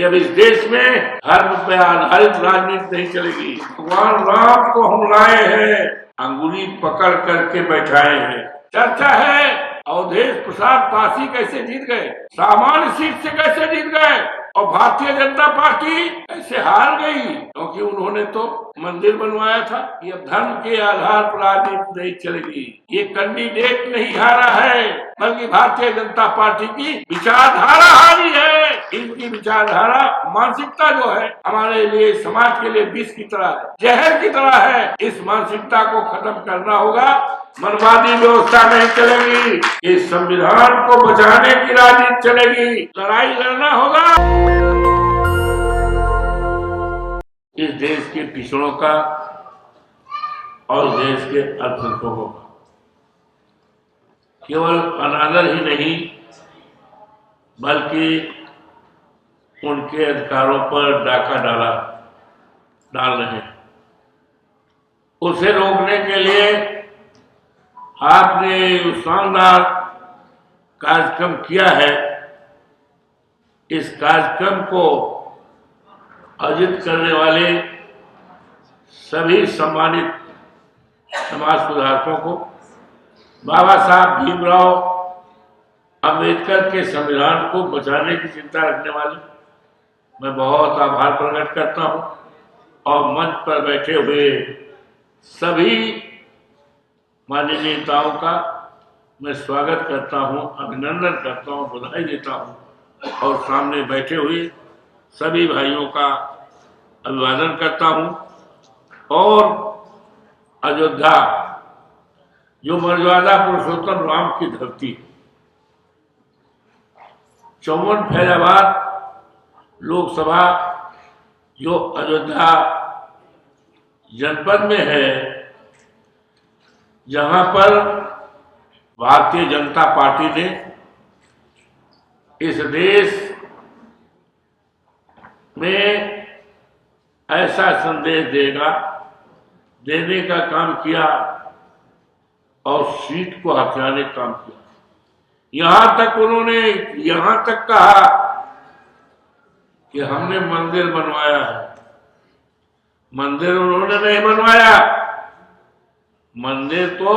कि अब इस देश में धर्म पे आधारित राजनीति नहीं चलेगी। भगवान राम को हम लाए हैं, अंगुली पकड़ करके बैठाए हैं। चर्चा है अवधेश प्रसाद पासी कैसे जीत गए, सामान्य सीट से कैसे जीत गए, और भारतीय जनता पार्टी कैसे हार गई, क्योंकि उन्होंने तो मंदिर बनवाया था। ये धर्म के आधार पर राजनीति नहीं चलेगी। ये कैंडिडेट नहीं हारा है, बल्कि भारतीय जनता पार्टी की विचारधारा हारी है। इनकी विचारधारा, मानसिकता जो है हमारे लिए, समाज के लिए विष की तरह है, जहर की तरह है। इस मानसिकता को खत्म करना होगा। मनवादी व्यवस्था नहीं चलेगी, इस संविधान को बचाने की राजनीति चलेगी। लड़ाई लड़ना होगा इस देश के पिछड़ों का और देश के अल्पसंख्यकों का। केवल अनादर ही नहीं, बल्कि उनके अधिकारों पर डाका डाल रहे हैं। उसे रोकने के लिए आपने शानदार कार्यक्रम किया है। इस कार्यक्रम को आयोजित करने वाले सभी सम्मानित समाज सुधारकों को, बाबा साहब भीमराव अंबेडकर के संविधान को बचाने की चिंता रखने वाले मैं बहुत आभार प्रकट करता हूं, और मंच पर बैठे हुए सभी माननीय नेताओं का मैं स्वागत करता हूं, अभिनंदन करता हूं, बधाई देता हूं, और सामने बैठे हुए सभी भाइयों का अभिवादन करता हूं। और अयोध्या जो मर्यादा पुरुषोत्तम राम की धरती, 54 फैजाबाद लोकसभा जो अयोध्या जनपद में है, जहां पर भारतीय जनता पार्टी ने इस देश में ऐसा संदेश देने का काम किया और सीट को हथियाने का काम किया। यहां तक कहा कि हमने मंदिर बनवाया है। मंदिर उन्होंने नहीं बनवाया, मंदिर तो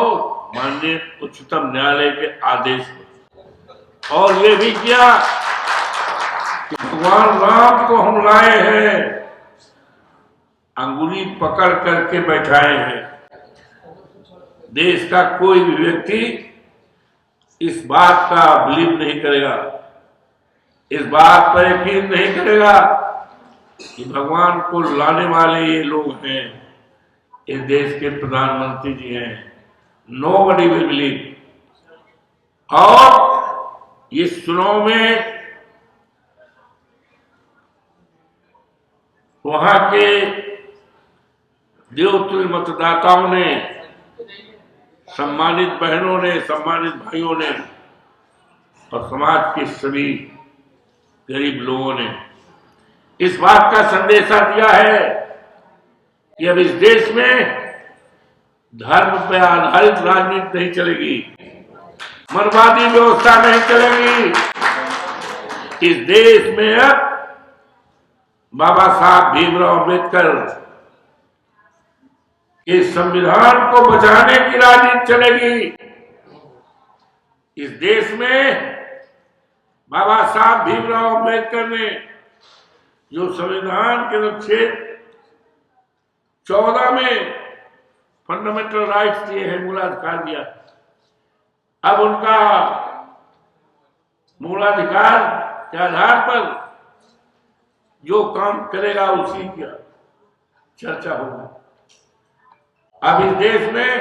माननीय उच्चतम न्यायालय के आदेश पर। और ये भी किया कि भगवान राम को हम लाए हैं, अंगुली पकड़ करके बैठाए हैं। देश का कोई भी व्यक्ति इस बात का बिलीव नहीं करेगा, इस बात पर यकीन नहीं करेगा कि भगवान को लाने वाले ये लोग हैं, इस देश के प्रधानमंत्री जी हैं। Nobody will believe. और इस चुनाव में वहां के देवतुल्य मतदाताओं ने, सम्मानित बहनों ने, सम्मानित भाइयों ने, और समाज के सभी गरीब लोगों ने इस बात का संदेशा दिया है कि अब इस देश में धर्म पर आधारित राजनीति नहीं चलेगी, मनवादी व्यवस्था नहीं चलेगी। इस देश में अब बाबा साहब भीमराव अंबेडकर इस संविधान को बचाने की राजनीति चलेगी। इस देश में बाबा साहब भीमराव अंबेडकर ने जो संविधान के अनुच्छेद 14 में फंडामेंटल राइट्स दिए हैं, मूलाधिकार दिया, अब उनका मूलाधिकार के आधार पर जो काम करेगा उसी की चर्चा होगी। अब इस देश में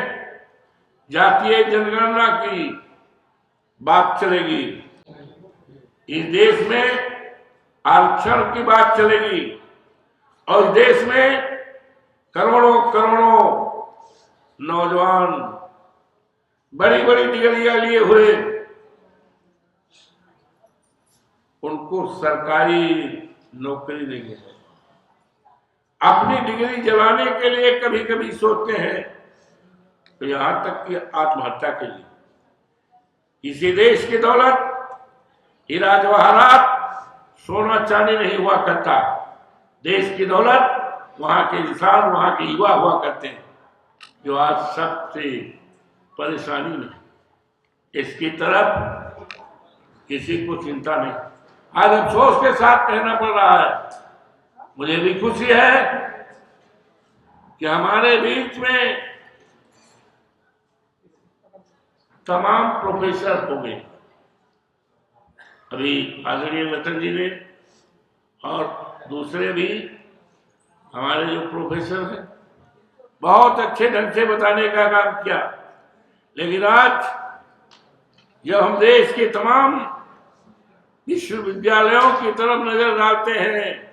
जातीय जनगणना की बात चलेगी, इस देश में आरक्षण की बात चलेगी, और देश में करोड़ों नौजवान बड़ी बड़ी डिग्रियां लिए हुए, उनको सरकारी नौकरी देंगे। अपनी डिग्री जलाने के लिए कभी कभी सोचते हैं, तो यहां तक कि आत्महत्या के लिए। इसी देश की दौलत, हीरा जवाहरात, सोना चांदी नहीं हुआ करता। देश की दौलत वहां के इंसान, वहां के युवा हुआ करते हैं, जो आज सबसे परेशानी में, इसकी तरफ किसी को चिंता नहीं। आज अफसोस के साथ कहना पड़ रहा है, मुझे भी खुशी है कि हमारे बीच में तमाम प्रोफेसर हो गए। अभी आदरणीय रतन जी ने और दूसरे भी हमारे जो प्रोफेसर हैं बहुत अच्छे ढंग से बताने का काम किया। लेकिन आज जब हम देश के तमाम विश्वविद्यालयों की तरफ नजर डालते हैं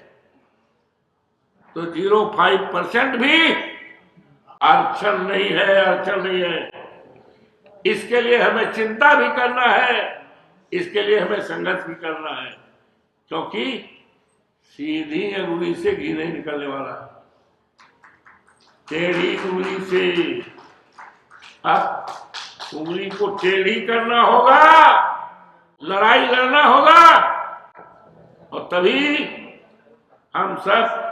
तो 0.5% भी आरक्षण नहीं है, आरक्षण नहीं है। इसके लिए हमें चिंता भी करना है, इसके लिए हमें संघर्ष भी करना है, क्योंकि सीधी अंगुली से घी नहीं निकलने वाला, टेढ़ी उंगली से। अब उंगली को टेढ़ी करना होगा, लड़ाई लड़ना होगा, और तभी हम सब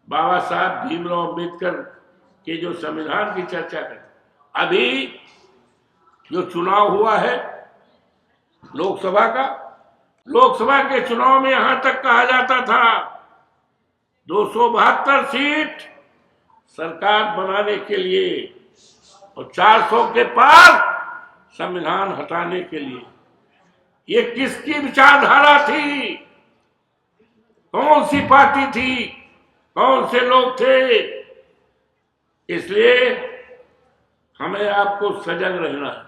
बाबा साहब भीमराव अम्बेडकर के जो संविधान की चर्चा करें। अभी जो चुनाव हुआ है लोकसभा का, लोकसभा के चुनाव में यहां तक कहा जाता था 272 सीट सरकार बनाने के लिए और 400 के पार संविधान हटाने के लिए। ये किसकी विचारधारा थी? कौन सी पार्टी थी? कौन से लोग थे? इसलिए हमें आपको सजग रहना है,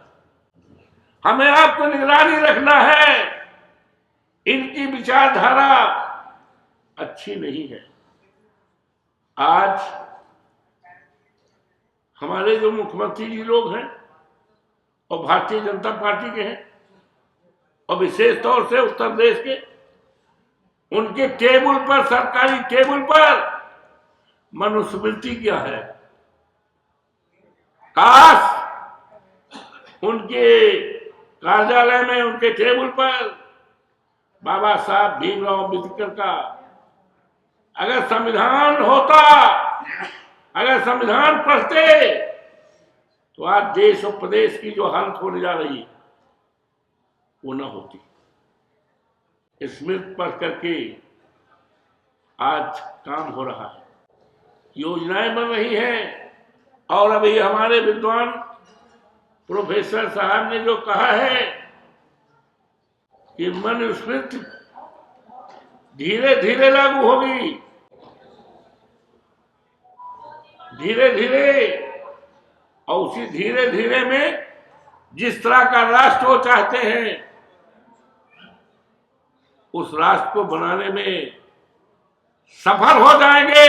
हमें आपको निगरानी रखना है। इनकी विचारधारा अच्छी नहीं है। आज हमारे जो मुख्यमंत्री जी लोग हैं और भारतीय जनता पार्टी के हैं, और विशेष तौर से उत्तर प्रदेश के, उनके टेबल पर, सरकारी टेबल पर मनुस्मृति क्या है? काश उनके कार्यालय में, उनके टेबल पर बाबा साहब भीमराव अम्बेडकर का अगर संविधान होता, अगर संविधान पढ़ते, तो आज देश और प्रदेश की जो हालत होने जा रही है वो न होती। स्मृति पढ़ करके आज काम हो रहा है, योजनाएं बन रही हैं। और अभी हमारे विद्वान प्रोफेसर साहब ने जो कहा है कि मनुस्मृति धीरे धीरे लागू होगी, धीरे धीरे, और उसी धीरे धीरे में जिस तरह का राष्ट्र वो चाहते हैं उस राष्ट्र को बनाने में सफल हो जाएंगे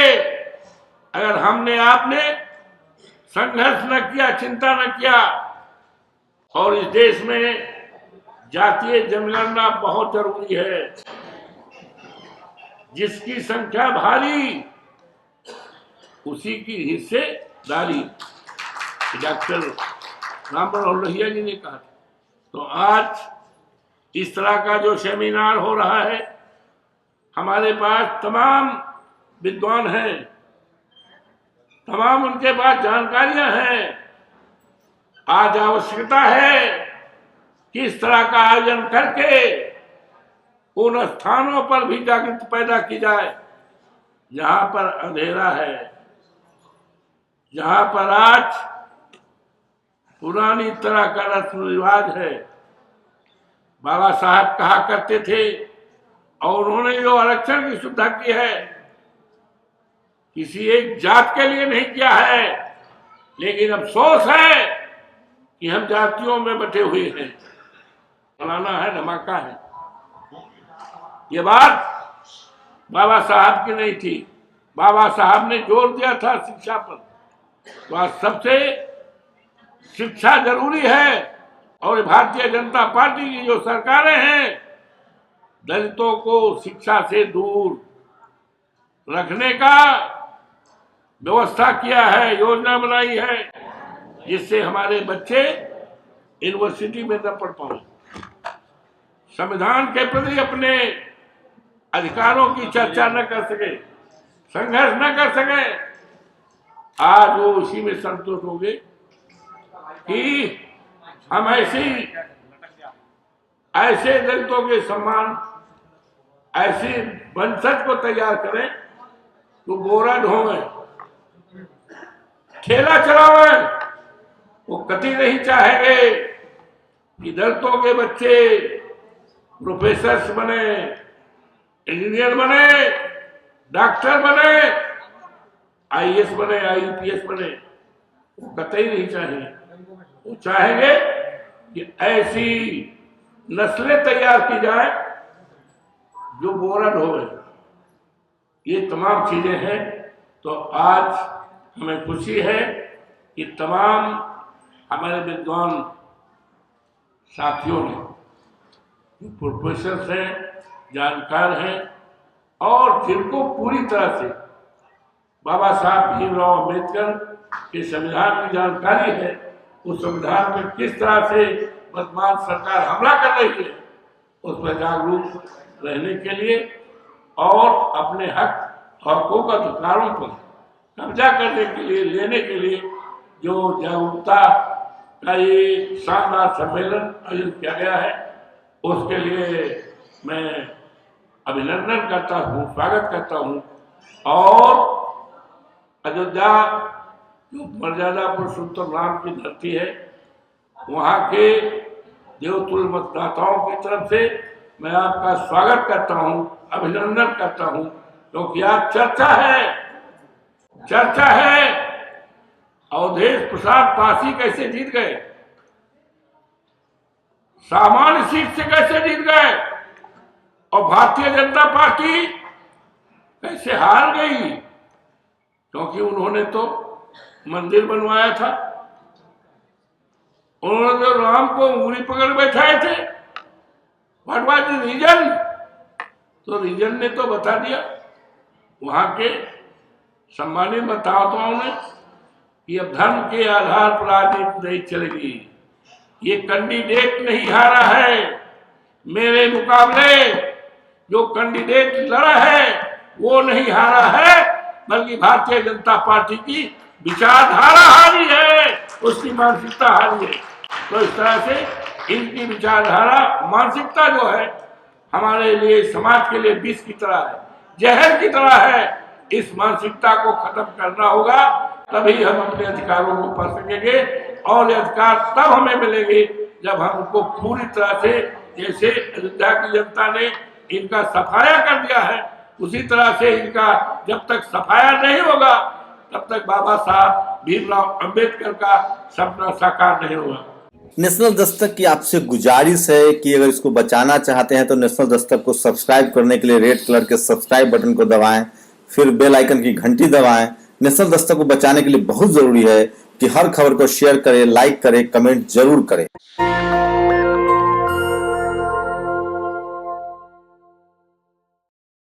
अगर हमने आपने संघर्ष न किया, चिंता न किया। और इस देश में जातीय जनगणना बहुत जरूरी है। जिसकी संख्या भारी उसी की हिस्सेदारी, डॉक्टर राम मनोहर लोहिया जी ने कहा। तो आज इस तरह का जो सेमिनार हो रहा है, हमारे पास तमाम विद्वान हैं, तमाम उनके पास जानकारियां हैं। आज आवश्यकता है कि इस तरह का आयोजन करके उन स्थानों पर भी जागृति पैदा की जाए जहां पर अंधेरा है, जहां पर आज पुरानी तरह का रस्म रिवाज है। बाबा साहब कहा करते थे, और उन्होंने जो आरक्षण की सुविधा की है किसी एक जात के लिए नहीं किया है, लेकिन अफसोस है कि हम जातियों में बटे हुए हैं, फलाना है, धमाका है। ये बात बाबा साहब की नहीं थी। बाबा साहब ने जोर दिया था शिक्षा पर। तो आज सबसे शिक्षा जरूरी है, और भारतीय जनता पार्टी की जो सरकारें हैं दलितों को शिक्षा से दूर रखने का व्यवस्था किया है, योजना बनाई है, जिससे हमारे बच्चे यूनिवर्सिटी में न पढ़ पाए। संविधान के प्रति अपने अधिकारों की चर्चा न कर सके, संघर्ष न कर सके, आज वो उसी में संतुष्ट हो गए कि हम ऐसे दलितों के सम्मान, ऐसे वंशज को तैयार करें तो बोरा ढोवे, ठेला चलावे। वो कभी नहीं चाहेंगे कि दलितों के बच्चे प्रोफेसर बने, इंजीनियर बने, डॉक्टर बने, आईएएस बने, आईपीएस बने। वो कतई नहीं चाहेंगे। वो चाहेंगे कि ऐसी नस्लें तैयार की जाए जो बोरा ढोवे। ये तमाम चीजें हैं। तो आज हमें खुशी है कि तमाम हमारे विद्वान साथियों ने, जो प्रोफेसर हैं, जानकार हैं और जिनको पूरी तरह से बाबा साहब भीमराव अम्बेडकर के संविधान की जानकारी है, उस संविधान में किस तरह से वर्तमान सरकार हमला कर रही है, उस पर जागरूक रहने के लिए और अपने हकों का अधिकारों पर कब्जा करने के लिए, लेने के लिए जो जागरूकता का ये शानदार सम्मेलन आयोजित किया गया है, उसके लिए मैं अभिनंदन करता हूँ, स्वागत करता हूँ। और अयोध्या जो मर्यादा पुरुषोत्तम राम की धरती है, वहाँ के देवतुल्य मतदाताओं की तरफ से मैं आपका स्वागत करता हूँ, अभिनंदन करता हूँ, क्योंकि आज चर्चा है अवधेश प्रसाद पासी कैसे जीत गए, सामान्य सीट से कैसे जीत गए, और भारतीय जनता पार्टी कैसे हार गई, क्योंकि उन्होंने तो मंदिर बनवाया था, उन्होंने तो राम को उंगली पकड़ बैठाए थे। What was the reason? तो रीजन ने तो बता दिया वहां के सम्मानित मतदाताओं ने कि अब धर्म के आधार पर राजनीति नहीं चलेगी। ये कैंडिडेट नहीं हारा है, मेरे मुकाबले जो कैंडिडेट लड़ा है वो नहीं हारा है, बल्कि भारतीय जनता पार्टी की विचारधारा हारी है, उसकी मानसिकता हारी है। तो इस तरह से इनकी विचारधारा, मानसिकता जो है हमारे लिए, समाज के लिए विष की तरह है, जहर की तरह है। इस मानसिकता को खत्म करना होगा, तभी हम अपने अधिकारों को पा सकेंगे। और ये अधिकार तब हमें मिलेंगे जब हम उनको पूरी तरह से, जैसे अयोध्या की जनता ने इनका सफाया कर दिया है, उसी तरह से इनका जब तक सफाया नहीं होगा तब तक बाबा साहब भीमराव अम्बेडकर का सपना साकार नहीं होगा। नेशनल दस्तक की आपसे गुजारिश है कि अगर इसको बचाना चाहते हैं तो नेशनल दस्तक को सब्सक्राइब करने के लिए रेड कलर के सब्सक्राइब बटन को दबाएं, फिर बेल आइकन की घंटी दबाएं। नेशनल दस्तक को बचाने के लिए बहुत जरूरी है कि हर खबर को शेयर करें, लाइक करें, कमेंट जरूर करें।